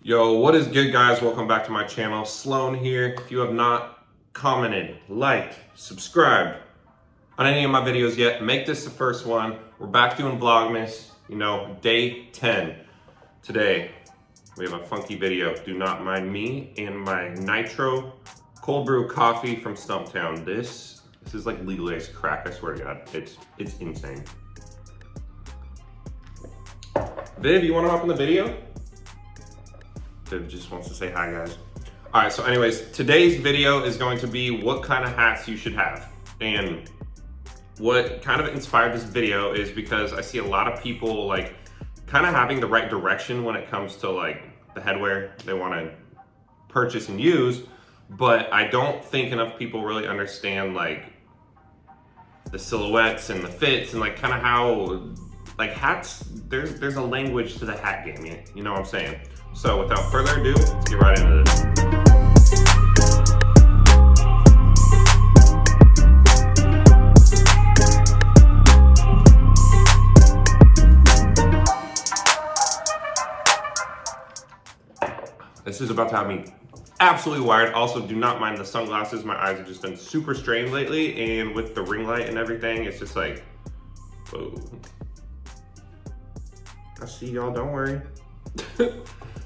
Yo, what is good, guys? Welcome back to my channel. Sloan here. If you have not commented, liked, subscribed on any of my videos yet, make this the first one. We're back doing Vlogmas, day 10. Today, we have a funky video. Do not mind me and my Nitro cold brew coffee from Stumptown. This is like legalized crack, I swear to God. It's insane. Viv, you wanna hop in the video? Viv just wants to say hi, guys. All right, so anyways, today's video is going to be what kind of hats you should have. And what kind of inspired this video is because I see a lot of people like kind of having the right direction when it comes to like the headwear they want to purchase and use, but I don't think enough people really understand like the silhouettes and the fits and like kind of how like hats, there's a language to the hat game, you know what I'm saying? So without further ado, let's get right into this. This is about to have me absolutely wired. Also, do not mind the sunglasses. My eyes have just been super strained lately, and with the ring light and everything, it's just like, whoa. I see y'all, don't worry.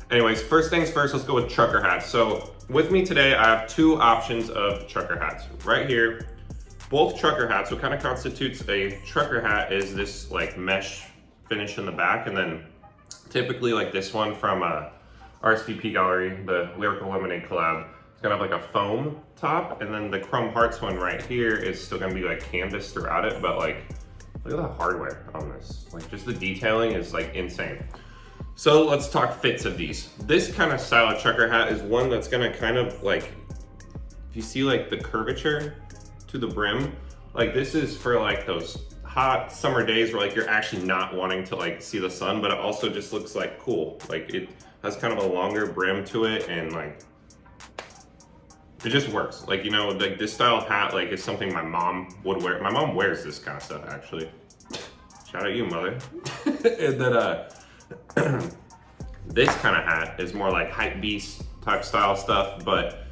Anyways, first things first, let's go with trucker hats. So with me today, I have two options of trucker hats. Right here, both trucker hats. What kind of constitutes a trucker hat is this like mesh finish in the back, and then typically like this one from RSVP Gallery, the Lyrical Lemonade collab. It's gonna have like a foam top, and then the Chrome Hearts one right here is still gonna be like canvas throughout it, but like, look at the hardware on this. Like just the detailing is like insane. So let's talk fits of these. This kind of style of trucker hat is one that's gonna kind of like, if you see like the curvature to the brim, like this is for like those hot summer days where like you're actually not wanting to like see the sun, but it also just looks like cool. Like it has kind of a longer brim to it, and like, it just works. Like, you know, like this style of hat like is something my mom would wear. My mom wears this kind of stuff actually. Shout out you, mother. And then this kind of hat is more like hype beast type style stuff, but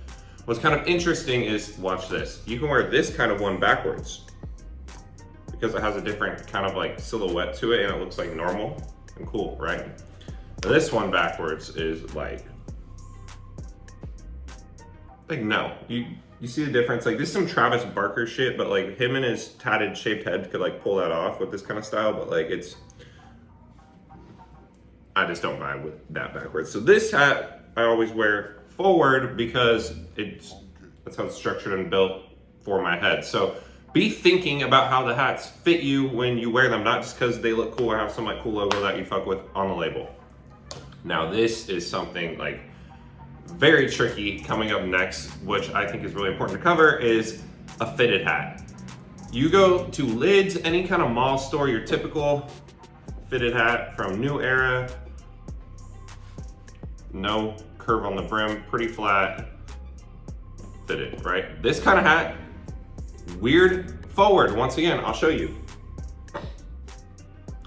what's kind of interesting is, watch this. You can wear this kind of one backwards because it has a different kind of like silhouette to it and it looks like normal and cool, right? This one backwards is like no. You see the difference? Like this is some Travis Barker shit, but like him and his tatted shaped head could like pull that off with this kind of style, but like I just don't vibe with that backwards. So this hat I always wear forward because that's how it's structured and built for my head. So be thinking about how the hats fit you when you wear them, not just because they look cool or have some like cool logo that you fuck with on the label. Now this is something like very tricky coming up next, which I think is really important to cover, is a fitted hat. You go to Lids, any kind of mall store, your typical fitted hat from New Era. No curve on the brim, pretty flat, fitted, right? This kind of hat, weird forward. Once again, I'll show you.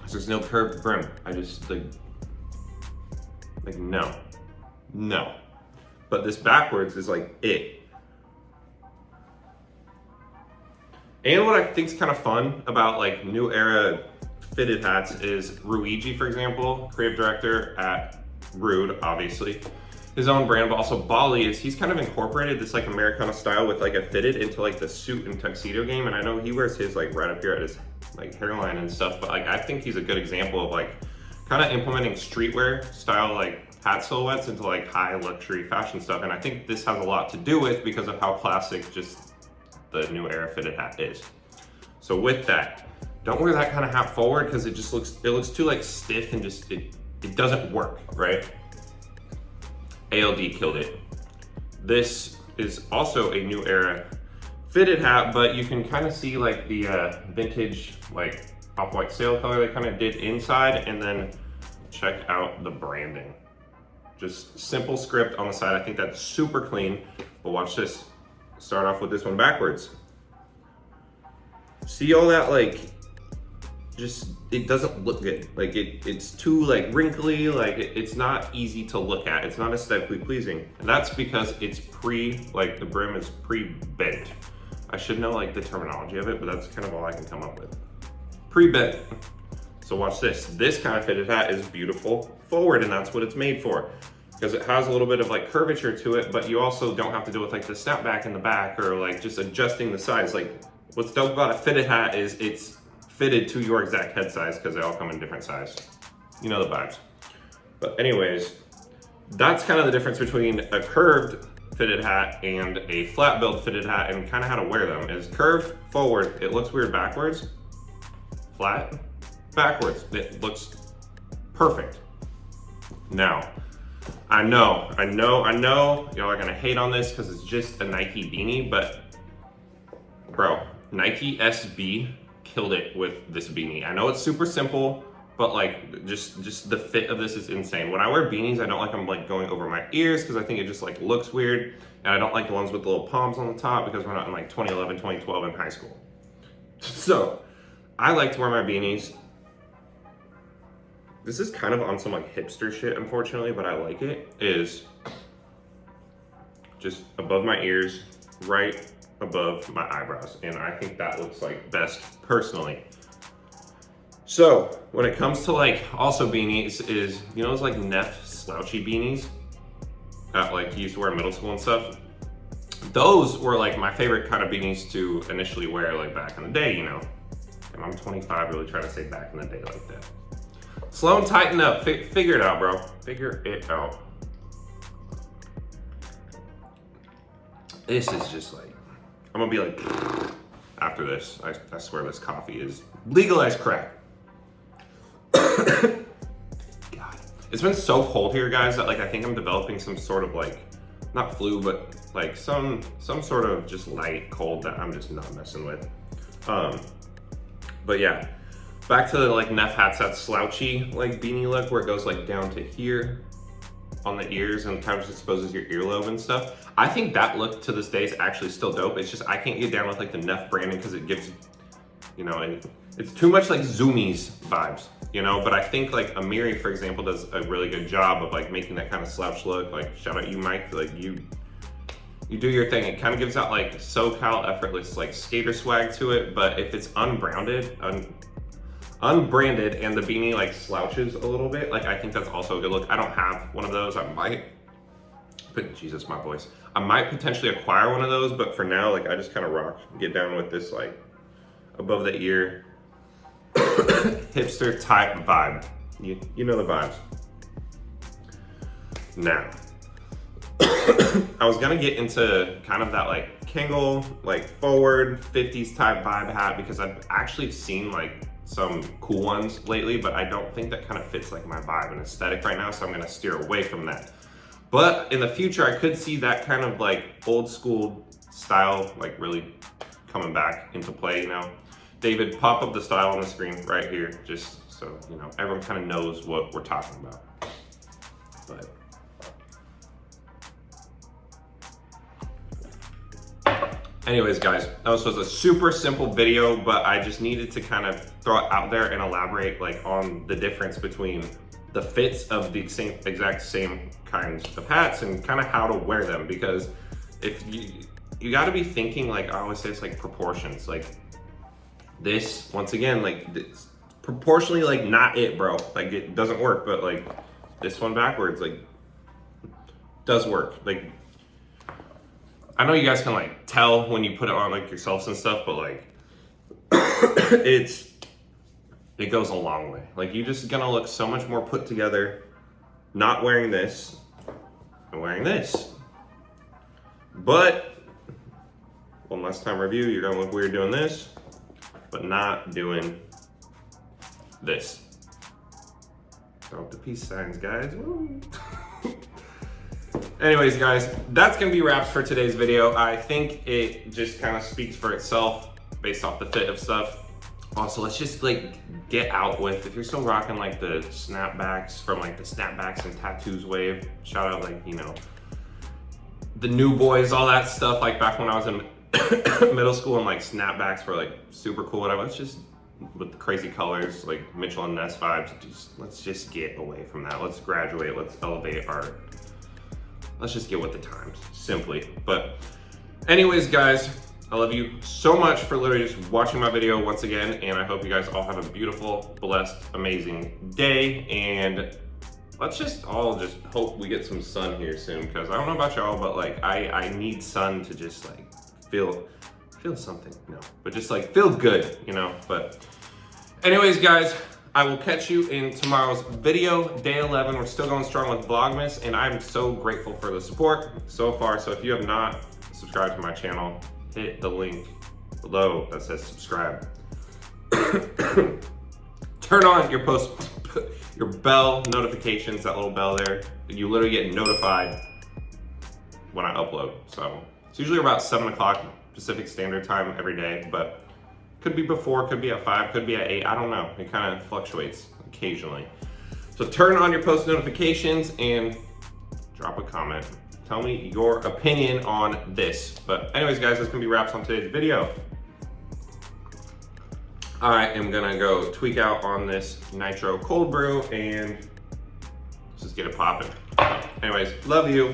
There's no curved brim. I just like no. But this backwards is like it. And what I think is kind of fun about like New Era fitted hats is Ruigi, for example, creative director at Rude, obviously, his own brand, but also Bali, he's kind of incorporated this like Americana style with like a fitted into like the suit and tuxedo game. And I know he wears his like right up here at his like hairline and stuff, but like I think he's a good example of like kind of implementing streetwear style like hat silhouettes into like high luxury fashion stuff. And I think this has a lot to do with because of how classic just the New Era fitted hat is. So with that, don't wear that kind of hat forward because it looks too like stiff and just it doesn't work, right? ALD killed it. This is also a New Era fitted hat, but you can kind of see like the vintage like off-white sail color they kind of did inside, and then check out the branding. Just simple script on the side. I think that's super clean, but watch this. Start off with this one backwards. See all that like it doesn't look good. Like it's too like wrinkly, like it's not easy to look at. It's not aesthetically pleasing. And that's because it's like the brim is pre-bent. I should know like the terminology of it, but that's kind of all I can come up with. Pre-bent. So watch this. This kind of fitted hat is beautiful forward, and that's what it's made for. Because it has a little bit of like curvature to it, but you also don't have to deal with like the snapback in the back or like just adjusting the size. Like what's dope about a fitted hat is it's fitted to your exact head size because they all come in different size. You know the vibes. But anyways, that's kind of the difference between a curved fitted hat and a flat build fitted hat, and kind of how to wear them. Is curved forward, it looks weird backwards. Flat, backwards, it looks perfect. Now, I know, y'all are gonna hate on this because it's just a Nike beanie, but bro, Nike SB killed it with this beanie. I know it's super simple, but like just the fit of this is insane. When I wear beanies, I don't like them like going over my ears because I think it just like looks weird. And I don't like the ones with the little palms on the top because we're not in like 2011, 2012 in high school. So I like to wear my beanies. This is kind of on some like hipster shit, unfortunately, but I like it. Is just above my ears, right above my eyebrows. And I think that looks like best personally. So when it comes to like also beanies is, you know, those like Neff slouchy beanies that like you used to wear in middle school and stuff. Those were like my favorite kind of beanies to initially wear like back in the day, you know. And I'm 25, really trying to say back in the day like that. Sloan, tighten up, figure it out, bro. Figure it out. This is just like, I'm gonna be like, after this, I swear this coffee is legalized crack. God, it's been so cold here, guys, that like I think I'm developing some sort of like, not flu, but like some sort of just light cold that I'm just not messing with. But yeah, back to the like Neff hats, that slouchy like beanie look where it goes like down to here on the ears and kind of just exposes your earlobe and stuff. I think that look to this day is actually still dope. It's just I can't get down with like the Neff branding because it gives, you know, it's too much like Zoomies vibes, you know. But I think like Amiri, for example, does a really good job of like making that kind of slouch look. Like shout out you, Mike. Like you do your thing. It kind of gives out like SoCal effortless like skater swag to it. But if it's unbranded and the beanie like slouches a little bit, like I think that's also a good look. I don't have one of those. I might, but Jesus, my voice. I might potentially acquire one of those, but for now, like I just kind of get down with this like above the ear hipster type vibe. You know the vibes. Now, I was gonna get into kind of that like Kangol, like forward 50s type vibe hat because I've actually seen like some cool ones lately, but I don't think that kind of fits like my vibe and aesthetic right now, so I'm gonna steer away from that. But in the future, I could see that kind of like old school style like really coming back into play, you know. David, pop up the style on the screen right here, just so you know everyone kind of knows what we're talking about. But anyways, guys, that was a super simple video, but I just needed to kind of throw it out there and elaborate like on the difference between the fits of the exact same kinds of hats and kind of how to wear them. Because if you got to be thinking, like I always say, it's like proportions. Like this, once again, like this, proportionally, like not it, bro. Like it doesn't work, but like this one backwards, like does work. Like I know you guys can like tell when you put it on like yourselves and stuff, but like it goes a long way. Like you just gonna look so much more put together not wearing this and wearing this. But one last time review, you're gonna look weird doing this, but not doing this. Drop the peace signs, guys. Woo. Anyways, guys, that's gonna be wraps for today's video. I think it just kind of speaks for itself based off the fit of stuff. Also, let's just like get out with, if you're still rocking like the snapbacks from like the snapbacks and tattoos wave, shout out like, you know, the new boys, all that stuff, like back when I was in middle school and like snapbacks were like super cool, whatever. Let's just with the crazy colors, like Mitchell and Ness vibes. Let's just get away from that. Let's graduate, let's elevate let's just get with the times, simply. But anyways, guys, I love you so much for literally just watching my video once again, and I hope you guys all have a beautiful, blessed, amazing day, and let's just all just hope we get some sun here soon, because I don't know about y'all, but like I need sun to just like feel something, but just like feel good, but anyways, guys, I will catch you in tomorrow's video, day 11. We're still going strong with Vlogmas, and I'm so grateful for the support so far. So if you have not subscribed to my channel, hit the link below that says subscribe. Turn on your bell notifications, that little bell there. You literally get notified when I upload. So it's usually about 7 o'clock Pacific Standard Time every day, but could be before, could be at 5, could be at 8, I don't know. It kind of fluctuates occasionally. So turn on your post notifications and drop a comment. Tell me your opinion on this. But anyways, guys, that's gonna be wraps on today's video. I am gonna go tweak out on this nitro cold brew and let's just get it popping. Anyways, love you.